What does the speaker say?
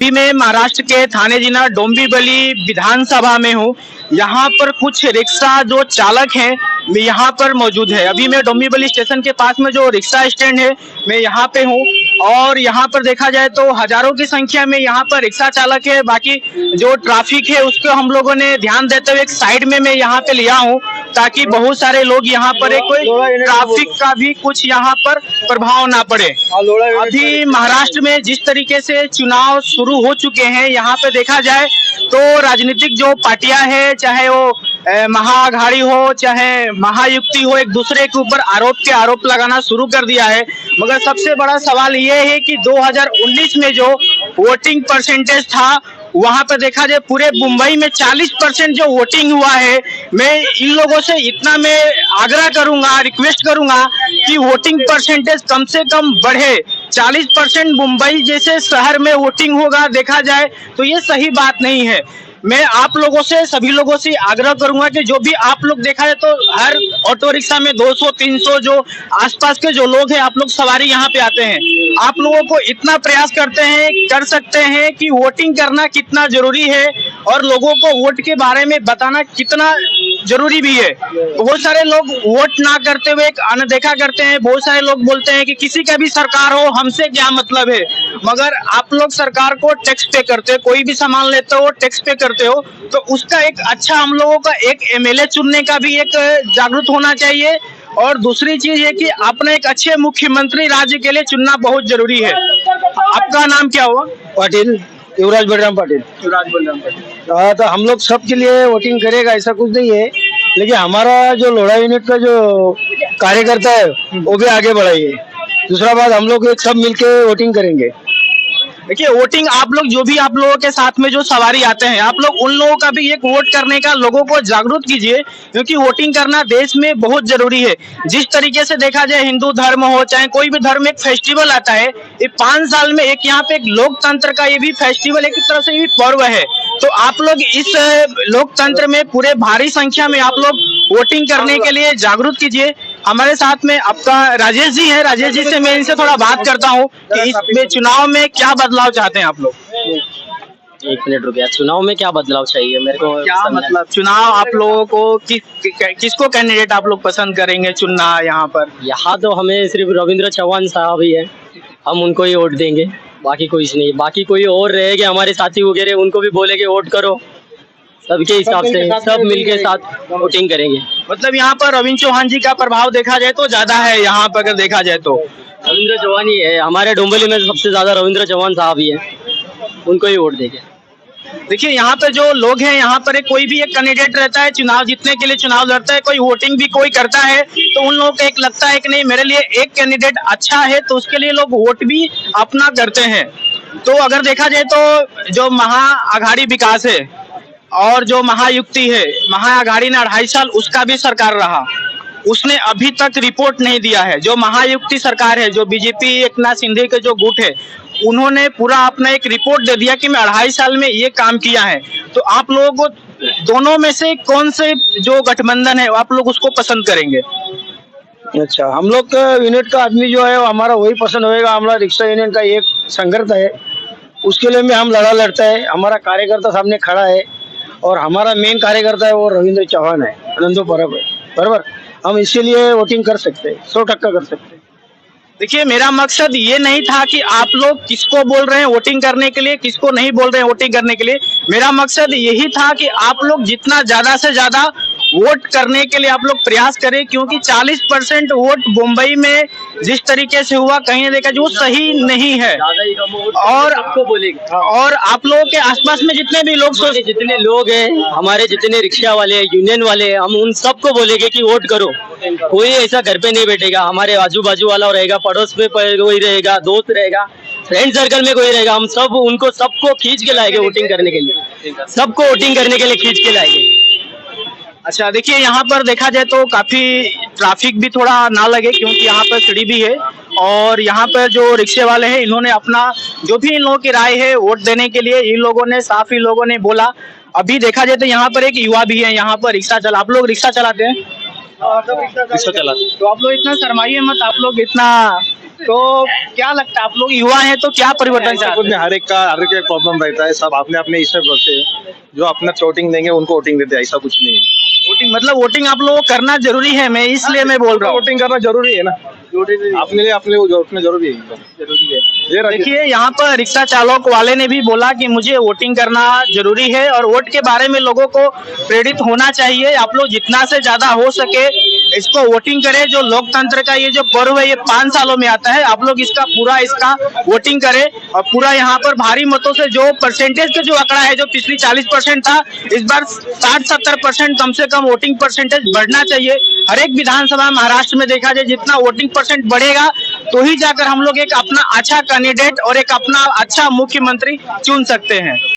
अभी मैं महाराष्ट्र के थाने जिला डोंबिवली विधानसभा में हूँ। यहाँ पर कुछ रिक्शा जो चालक हैं मैं यहाँ पर मौजूद है। अभी मैं डोंबिवली स्टेशन के पास में जो रिक्शा स्टैंड है मैं यहाँ पे हूँ और यहाँ पर देखा जाए तो हजारों की संख्या में यहाँ पर रिक्शा चालक है। बाकी जो ट्रैफिक है उसको हम लोगों ने ध्यान देते हुए एक साइड में मैं यहाँ पे लिया हूँ ताकि बहुत सारे लोग यहाँ पर कोई ट्रैफिक का भी कुछ यहाँ पर प्रभाव ना पड़े। अभी महाराष्ट्र में जिस तरीके से चुनाव शुरू हो चुके हैं, यहाँ पे देखा जाए तो राजनीतिक जो पार्टियां हैं, चाहे वो महाआघाड़ी हो चाहे महायुक्ति हो, एक दूसरे के ऊपर आरोप लगाना शुरू कर दिया है। मगर सबसे बड़ा सवाल ये है कि 2019 में जो वोटिंग परसेंटेज था वहां पर देखा जाए पूरे मुंबई में 40% जो वोटिंग हुआ है। मैं इन लोगों से इतना मैं आग्रह करूंगा, रिक्वेस्ट करूंगा कि वोटिंग परसेंटेज कम से कम बढ़े। 40% मुंबई जैसे शहर में वोटिंग होगा देखा जाए तो ये सही बात नहीं है। मैं आप लोगों से, सभी लोगों से आग्रह करूंगा कि जो भी आप लोग देखा जाए तो हर ऑटो रिक्शा में 200-300 जो आसपास के जो लोग हैं, आप लोग सवारी यहाँ पे आते हैं। आप लोगों को इतना प्रयास कर सकते हैं कि वोटिंग करना कितना जरूरी है और लोगों को वोट के बारे में बताना कितना जरूरी भी है। बहुत सारे लोग वोट ना करते हुए अनदेखा करते हैं। बहुत सारे लोग बोलते हैं कि किसी का भी सरकार हो, हमसे क्या मतलब है। मगर आप लोग सरकार को टैक्स पे करते हो, कोई भी सामान लेते हो टैक्स पे करते हो, तो उसका एक अच्छा हम लोगों का एक एमएलए चुनने का भी एक जागरूक होना चाहिए। और दूसरी चीज है कि अपने एक अच्छे मुख्यमंत्री राज्य के लिए चुनना बहुत जरूरी है। आपका नाम क्या हुआ? पाटिल, युवराज बलराम पाटिल। युवराज बलराम पाटिल। हाँ, तो हम लोग सबके लिए वोटिंग करेगा ऐसा कुछ नहीं है, लेकिन हमारा जो लोढ़ा यूनिट का जो कार्यकर्ता है वो भी आगे बढ़ाइए। दूसरा बात, हम लोग एक सब मिलके वोटिंग करेंगे। देखिए, वोटिंग आप लोग जो भी आप लोगों के साथ में जो सवारी आते हैं, आप लोग उन लोगों का भी एक वोट करने का लोगों को जागरूक कीजिए, क्योंकि वोटिंग करना देश में बहुत जरूरी है। जिस तरीके से देखा जाए हिंदू धर्म हो चाहे कोई भी धर्म, एक फेस्टिवल आता है, ये 5 साल में एक यहाँ पे एक लोकतंत्र का ये भी फेस्टिवल एक तरह से ये पर्व है। तो आप लोग इस लोकतंत्र में पूरे भारी संख्या में आप लोग वोटिंग करने के लिए जागरूक कीजिए। हमारे साथ में आपका राजेश जी है। राजेश जी से मैं इनसे थोड़ा बात करता हूँ कि इसमें चुनाव में क्या बदलाव चाहते हैं आप लोग। एक मिनट रुकिए, चुनाव में क्या बदलाव चाहिए मेरे को? क्या मतलब चुनाव आप लोगों को किसको कैंडिडेट आप लोग पसंद करेंगे चुनना? यहाँ पर यहाँ तो हमें सिर्फ रविंद्र चौहान साहब ही है, हम उनको ही वोट देंगे, बाकी कुछ नहीं। बाकी कोई और रहेगा हमारे साथी वगैरह, उनको भी बोलेंगे वोट करो, सबके हिसाब से सब मिलके साथ वोटिंग करेंगे। मतलब यहाँ पर रविंद्र चौहान जी का प्रभाव देखा जाए तो ज्यादा है। यहाँ पर अगर देखा जाए तो रविंद्र चौहान ही है हमारे डोंबिवली में, सबसे ज्यादा रविंद्र चौहान साहब ही है, उनको ही वोट देंगे। देखिए, यहाँ पे जो लोग हैं, यहाँ पर कोई भी एक कैंडिडेट रहता है, चुनाव जीतने के लिए चुनाव लड़ता है, कोई वोटिंग भी कोई करता है, तो उन लोगों को एक लगता है कि नहीं मेरे लिए एक कैंडिडेट अच्छा है, तो उसके लिए लोग वोट भी अपना करते हैं। तो अगर देखा जाए तो जो महाआघाड़ी विकास है और जो महायुक्ति है, महाआघाड़ी ने 2.5 साल उसका भी सरकार रहा, उसने अभी तक रिपोर्ट नहीं दिया है। जो महायुक्ति सरकार है, जो बीजेपी एकनाथ शिंदे के जो गुट है, उन्होंने पूरा अपना एक रिपोर्ट दे दिया कि मैं 2.5 साल में ये काम किया है। तो आप लोगों को दोनों में से कौन से जो गठबंधन है आप लोग उसको पसंद करेंगे? अच्छा, हम लोग का यूनिट का आदमी जो है वो हमारा वही पसंद होएगा। हमारा रिक्शा यूनियन का एक संघर्ष है, उसके लिए में हम लड़ता है। हमारा कार्यकर्ता सामने खड़ा है और हमारा मेन कार्यकर्ता है वो रविंद्र चौहान है, आनंदो परब है, बराबर। हम इसके लिए वोटिंग कर सकते हैं, 100% कर सकते हैं। देखिए, मेरा मकसद ये नहीं था कि आप लोग किसको बोल रहे हैं वोटिंग करने के लिए, किसको नहीं बोल रहे हैं वोटिंग करने के लिए। मेरा मकसद यही था कि आप लोग जितना ज्यादा से ज्यादा वोट करने के लिए आप लोग प्रयास करें, क्योंकि 40% वोट मुंबई में जिस तरीके से हुआ, कहीं ने देखा जो सही नहीं है। और आपको बोलेंगे, और आप लोगों के आसपास में जितने भी लोग जितने लोग हैं, हमारे जितने रिक्शा वाले, यूनियन वाले, हम उन सबको बोलेंगे कि वोट करो। कोई ऐसा घर पे नहीं बैठेगा, हमारे आजू बाजू वाला रहेगा, पड़ोस में कोई रहेगा, दोस्त रहेगा, फ्रेंड सर्कल में कोई रहेगा, हम सब उनको सबको खींच के लाएंगे वोटिंग करने के लिए, सबको वोटिंग करने के लिए खींच के लाएंगे। अच्छा, देखिए यहाँ पर देखा जाए तो काफी ट्रैफिक भी थोड़ा ना लगे, क्योंकि यहाँ पर सीढ़ी भी है। और यहाँ पर जो रिक्शे वाले हैं, इन्होंने अपना जो भी इन लोगों की राय है वोट देने के लिए, इन लोगों ने साफ, इन लोगों ने बोला। अभी देखा जाए तो यहाँ पर एक युवा भी है, यहाँ पर रिक्शा चला, आप लोग रिक्शा चलाते हैं? रिक्शा चलाते। तो आप लोग इतना शर्माइए मत, आप लोग इतना तो क्या लगता है आप लोग युवा हैं तो क्या परिवर्तन ऐसा चाहते कुछ हैं? नहीं, हर एक का प्रॉब्लम रहता है, सब अपने अपने हिसाब से जो अपना वोटिंग देंगे उनको वोटिंग देते हैं, ऐसा कुछ नहीं है। वोटिंग मतलब वोटिंग आप लोगों को करना जरूरी है, मैं इसलिए मैं बोल रहा हूँ। वोटिंग करना जरूरी है ना, अपने लिए वोटना जरूरी है एकदम। ये रखिए। देखिए यहाँ पर रिक्शा चालक वाले ने भी बोला कि मुझे वोटिंग करना जरूरी है और वोट के बारे में लोगों को प्रेरित होना चाहिए। आप लोग जितना से ज्यादा हो सके इसको वोटिंग करें। जो लोकतंत्र का ये जो पर्व है ये 5 सालों में आता है, आप लोग इसका वोटिंग करें और पूरा यहाँ पर भारी मतों से जो परसेंटेज का जो आंकड़ा है, जो पिछली 40% था, इस बार 60-70% कम से कम वोटिंग परसेंटेज बढ़ना चाहिए। हर एक विधानसभा महाराष्ट्र में देखा जाए जितना वोटिंग परसेंट बढ़ेगा तो ही जाकर हम लोग एक अपना अच्छा कैंडिडेट और एक अपना अच्छा मुख्यमंत्री चुन सकते हैं।